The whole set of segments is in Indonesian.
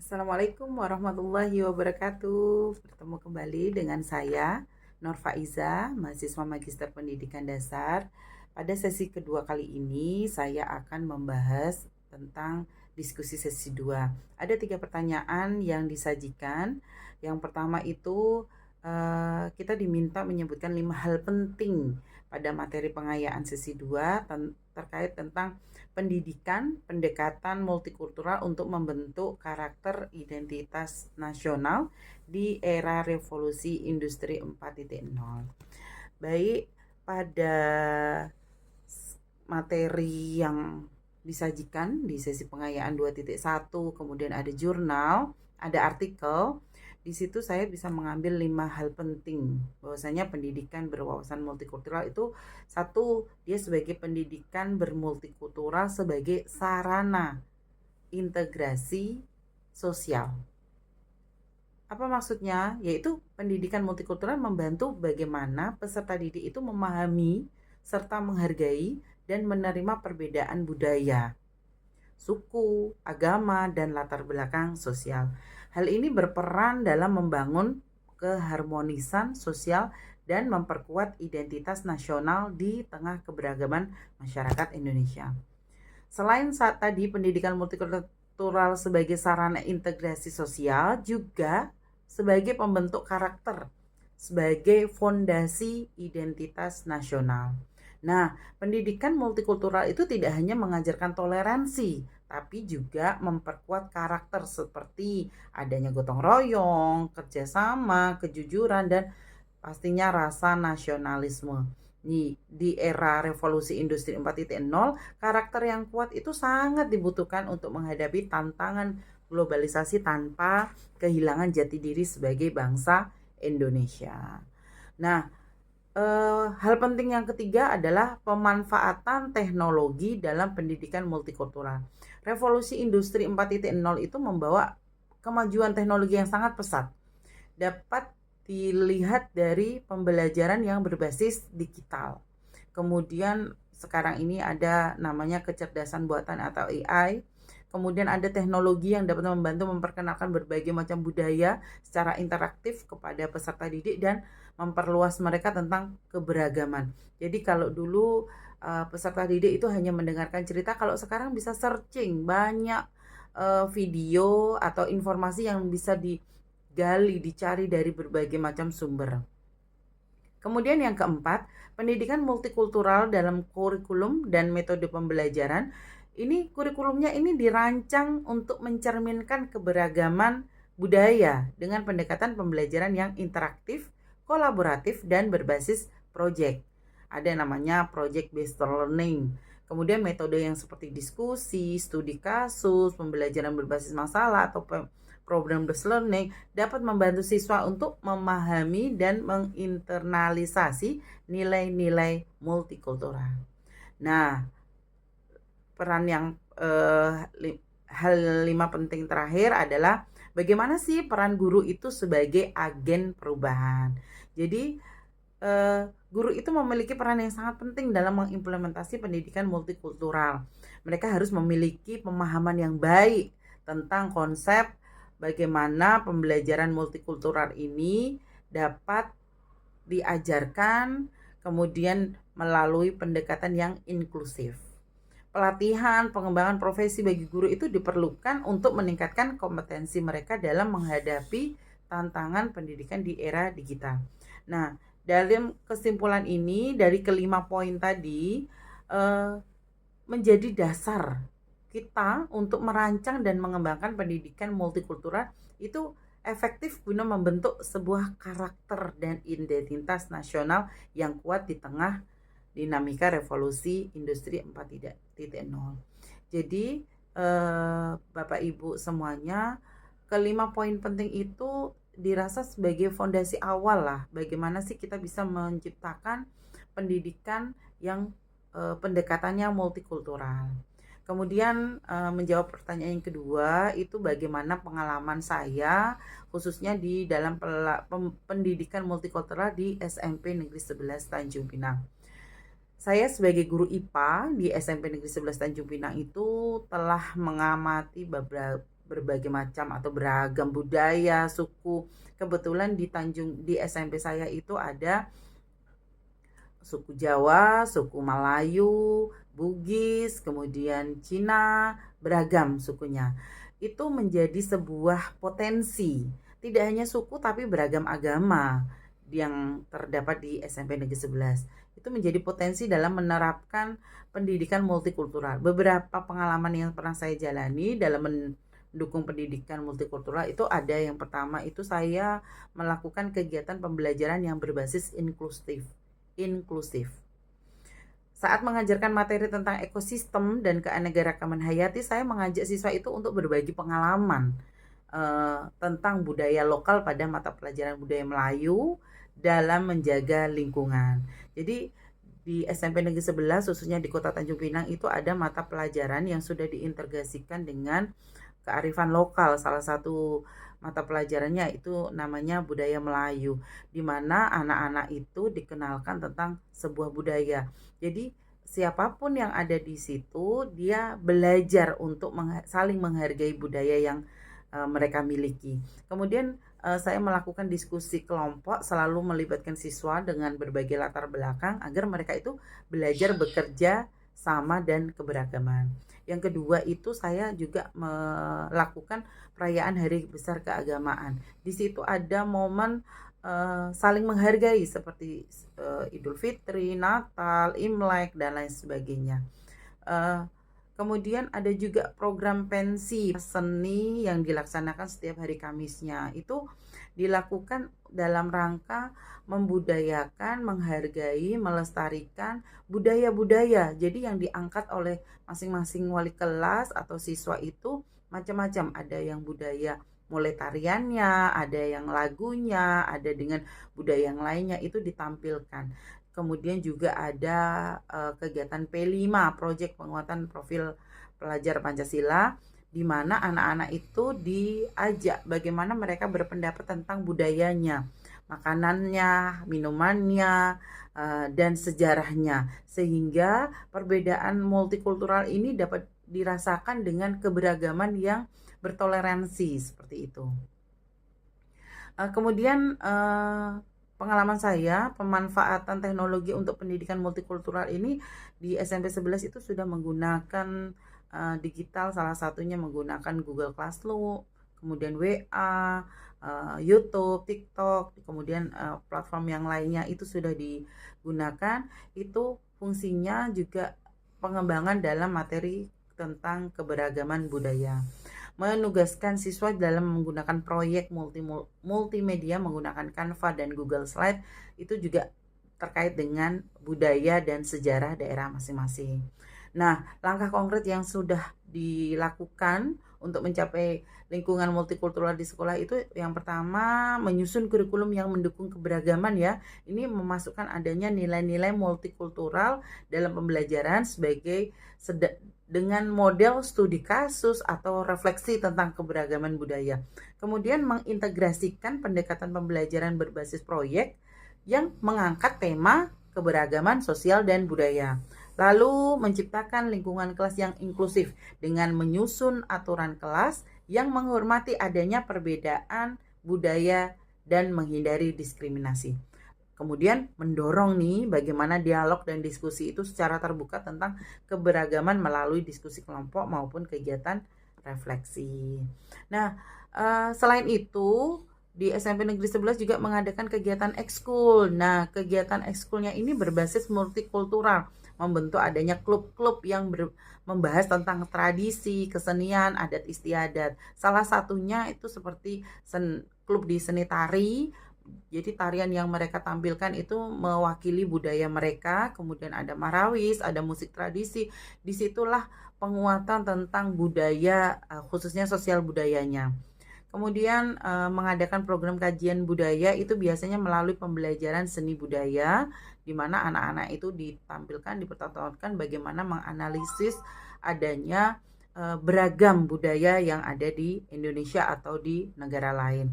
Assalamualaikum warahmatullahi wabarakatuh. Bertemu kembali dengan saya, Nur Faiza, mahasiswa Magister Pendidikan Dasar. Pada sesi kedua kali ini, saya akan membahas tentang diskusi sesi 2. Ada 3 pertanyaan yang disajikan. Yang pertama itu, kita diminta menyebutkan 5 hal penting pada materi pengayaan sesi 2 terkait tentang pendidikan, pendekatan multikultural untuk membentuk karakter identitas nasional di era revolusi industri 4.0. Baik, pada materi yang disajikan di sesi pengayaan 2.1, kemudian ada jurnal, ada artikel. Di situ saya bisa mengambil 5 hal penting bahwasanya pendidikan berwawasan multikultural itu satu, dia sebagai pendidikan bermultikultural sebagai sarana integrasi sosial. Apa maksudnya? Yaitu pendidikan multikultural membantu bagaimana peserta didik itu memahami serta menghargai dan menerima perbedaan budaya, suku, agama, dan latar belakang sosial. Hal ini berperan dalam membangun keharmonisan sosial dan memperkuat identitas nasional di tengah keberagaman masyarakat Indonesia. Selain saat tadi pendidikan multikultural sebagai sarana integrasi sosial, juga sebagai pembentuk karakter, sebagai fondasi identitas nasional. Nah, pendidikan multikultural itu tidak hanya mengajarkan toleransi, tapi juga memperkuat karakter seperti adanya gotong royong, kerjasama, kejujuran, dan pastinya rasa nasionalisme. Di era revolusi industri 4.0, karakter yang kuat itu sangat dibutuhkan untuk menghadapi tantangan globalisasi tanpa kehilangan jati diri sebagai bangsa Indonesia. Nah, hal penting yang ketiga adalah pemanfaatan teknologi dalam pendidikan multikultural. Revolusi industri 4.0 itu membawa kemajuan teknologi yang sangat pesat. Dapat dilihat dari pembelajaran yang berbasis digital. Kemudian sekarang ini ada namanya kecerdasan buatan atau AI. Kemudian ada teknologi yang dapat membantu memperkenalkan berbagai macam budaya secara interaktif kepada peserta didik dan memperluas mereka tentang keberagaman. Jadi kalau dulu peserta didik itu hanya mendengarkan cerita, kalau sekarang bisa searching banyak video atau informasi yang bisa digali, dicari dari berbagai macam sumber. Kemudian yang keempat, pendidikan multikultural dalam kurikulum dan metode pembelajaran. Ini kurikulumnya ini dirancang untuk mencerminkan keberagaman budaya dengan pendekatan pembelajaran yang interaktif, kolaboratif, dan berbasis project. Ada yang namanya project based learning. Kemudian metode yang seperti diskusi, studi kasus, pembelajaran berbasis masalah atau program based learning dapat membantu siswa untuk memahami dan menginternalisasi nilai-nilai multikultural. Nah, peran yang hal 5 penting terakhir adalah bagaimana sih peran guru itu sebagai agen perubahan. Jadi guru itu memiliki peran yang sangat penting dalam mengimplementasi pendidikan multikultural. Mereka harus memiliki pemahaman yang baik tentang konsep bagaimana pembelajaran multikultural ini dapat diajarkan, kemudian melalui pendekatan yang inklusif. Pelatihan, pengembangan profesi bagi guru itu diperlukan untuk meningkatkan kompetensi mereka dalam menghadapi tantangan pendidikan di era digital. Nah, dalam kesimpulan ini dari kelima poin tadi menjadi dasar kita untuk merancang dan mengembangkan pendidikan multikultural itu efektif guna membentuk sebuah karakter dan identitas nasional yang kuat di tengah dinamika revolusi industri 4.0. Jadi Bapak Ibu semuanya, kelima poin penting itu dirasa sebagai fondasi awal lah bagaimana sih kita bisa menciptakan pendidikan yang pendekatannya multikultural. Kemudian menjawab pertanyaan yang kedua itu bagaimana pengalaman saya khususnya di dalam pendidikan multikultural di SMP Negeri 11 Tanjung Pinang. Saya sebagai guru IPA di SMP Negeri 11 Tanjung Pinang itu telah mengamati berbagai macam atau beragam budaya, suku. Kebetulan di SMP saya itu ada suku Jawa, suku Melayu, Bugis, kemudian Cina, beragam sukunya. Itu menjadi sebuah potensi, tidak hanya suku tapi beragam agama yang terdapat di SMP Negeri 11. Itu menjadi potensi dalam menerapkan pendidikan multikultural. Beberapa pengalaman yang pernah saya jalani dalam mendukung pendidikan multikultural itu ada, yang pertama itu saya melakukan kegiatan pembelajaran yang berbasis inklusif. Saat mengajarkan materi tentang ekosistem dan keanekaragaman hayati, saya mengajak siswa itu untuk berbagi pengalaman tentang budaya lokal pada mata pelajaran budaya Melayu dalam menjaga lingkungan. Jadi di SMP Negeri 11 khususnya di Kota Tanjung Pinang itu ada mata pelajaran yang sudah diintegrasikan dengan kearifan lokal. Salah satu mata pelajarannya itu namanya budaya Melayu, di mana anak-anak itu dikenalkan tentang sebuah budaya. Jadi siapapun yang ada di situ dia belajar untuk saling menghargai budaya yang mereka miliki. Kemudian saya melakukan diskusi kelompok, selalu melibatkan siswa dengan berbagai latar belakang agar mereka itu belajar bekerja sama dan keberagaman. Yang kedua itu saya juga melakukan perayaan Hari Besar Keagamaan. Di situ ada momen saling menghargai seperti Idul Fitri, Natal, Imlek dan lain sebagainya. Kemudian ada juga program pensi seni yang dilaksanakan setiap hari Kamisnya. Itu dilakukan dalam rangka membudayakan, menghargai, melestarikan budaya-budaya. Jadi yang diangkat oleh masing-masing wali kelas atau siswa itu macam-macam. Ada yang budaya mulai tariannya, ada yang lagunya, ada dengan budaya yang lainnya itu ditampilkan. Kemudian juga ada kegiatan P5, Proyek Penguatan Profil Pelajar Pancasila, di mana anak-anak itu diajak bagaimana mereka berpendapat tentang budayanya, makanannya, minumannya, dan sejarahnya. Sehingga perbedaan multikultural ini dapat dirasakan dengan keberagaman yang bertoleransi, seperti itu. Kemudian pengalaman saya, pemanfaatan teknologi untuk pendidikan multikultural ini di SMP 11 itu sudah menggunakan digital, salah satunya menggunakan Google Classroom, kemudian WA, YouTube, TikTok, kemudian platform yang lainnya itu sudah digunakan. Itu fungsinya juga pengembangan dalam materi tentang keberagaman budaya. Menugaskan siswa dalam menggunakan proyek multimedia menggunakan Canva dan Google Slide itu juga terkait dengan budaya dan sejarah daerah masing-masing. Nah, langkah konkret yang sudah dilakukan untuk mencapai lingkungan multikultural di sekolah itu yang pertama menyusun kurikulum yang mendukung keberagaman ya. Ini memasukkan adanya nilai-nilai multikultural dalam pembelajaran sebagai dengan model studi kasus atau refleksi tentang keberagaman budaya. Kemudian mengintegrasikan pendekatan pembelajaran berbasis proyek yang mengangkat tema keberagaman sosial dan budaya. Lalu menciptakan lingkungan kelas yang inklusif dengan menyusun aturan kelas yang menghormati adanya perbedaan budaya dan menghindari diskriminasi. Kemudian mendorong nih bagaimana dialog dan diskusi itu secara terbuka tentang keberagaman melalui diskusi kelompok maupun kegiatan refleksi. Nah, selain itu di SMP Negeri 11 juga mengadakan kegiatan ekskul. Nah, kegiatan ekskulnya ini berbasis multikultural, membentuk adanya klub-klub yang membahas tentang tradisi, kesenian, adat istiadat. Salah satunya itu seperti klub di seni tari. Jadi tarian yang mereka tampilkan itu mewakili budaya mereka. Kemudian ada marawis, ada musik tradisi. Disitulah penguatan tentang budaya, khususnya sosial budayanya. Kemudian mengadakan program kajian budaya itu biasanya melalui pembelajaran seni budaya, di mana anak-anak itu ditampilkan, dipertontonkan bagaimana menganalisis adanya beragam budaya yang ada di Indonesia atau di negara lain.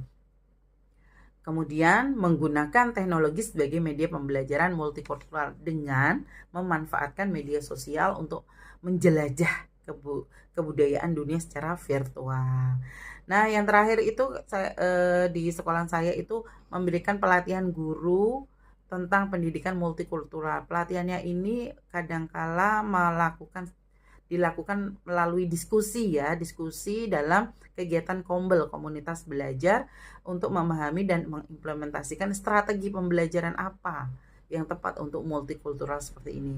Kemudian menggunakan teknologi sebagai media pembelajaran multikultural dengan memanfaatkan media sosial untuk menjelajah kebudayaan dunia secara virtual. Nah, yang terakhir itu di sekolah saya itu memberikan pelatihan guru tentang pendidikan multikultural. Pelatihannya ini kadangkala dilakukan melalui diskusi ya, diskusi dalam kegiatan kombel, komunitas belajar, untuk memahami dan mengimplementasikan strategi pembelajaran apa yang tepat untuk multikultural seperti ini.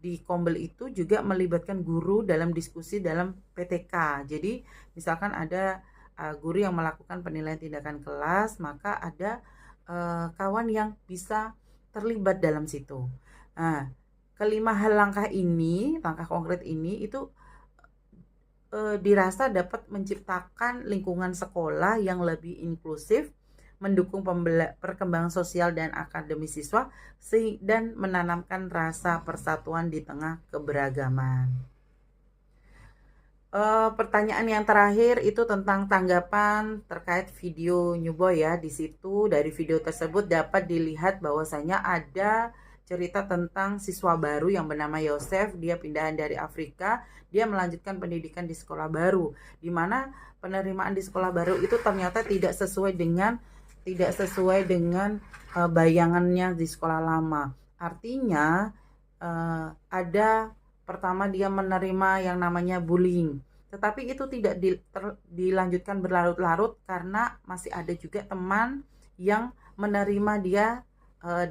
Di kombel itu juga melibatkan guru dalam diskusi dalam PTK. Jadi misalkan ada guru yang melakukan penilaian tindakan kelas, maka ada kawan yang bisa terlibat dalam situ. Nah, kelima hal langkah konkret ini itu dirasa dapat menciptakan lingkungan sekolah yang lebih inklusif, mendukung perkembangan sosial dan akademis siswa, dan menanamkan rasa persatuan di tengah keberagaman. Pertanyaan yang terakhir itu tentang tanggapan terkait video New Boy ya. Di situ dari video tersebut dapat dilihat bahwasanya ada cerita tentang siswa baru yang bernama Yosef. Dia pindahan dari Afrika, dia melanjutkan pendidikan di sekolah baru, di mana penerimaan di sekolah baru itu ternyata tidak sesuai dengan bayangannya di sekolah lama. Artinya ada pertama dia menerima yang namanya bullying, tetapi itu tidak dilanjutkan berlarut-larut karena masih ada juga teman yang menerima dia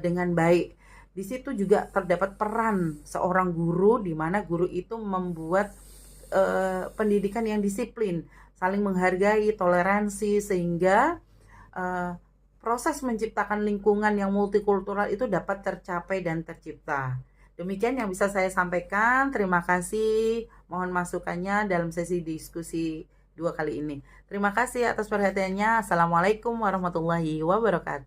dengan baik. Di situ juga terdapat peran seorang guru, di mana guru itu membuat pendidikan yang disiplin, saling menghargai, toleransi, sehingga proses menciptakan lingkungan yang multikultural itu dapat tercapai dan tercipta. Demikian yang bisa saya sampaikan. Terima kasih. Mohon masukannya dalam sesi diskusi 2 kali ini. Terima kasih atas perhatiannya. Assalamualaikum warahmatullahi wabarakatuh.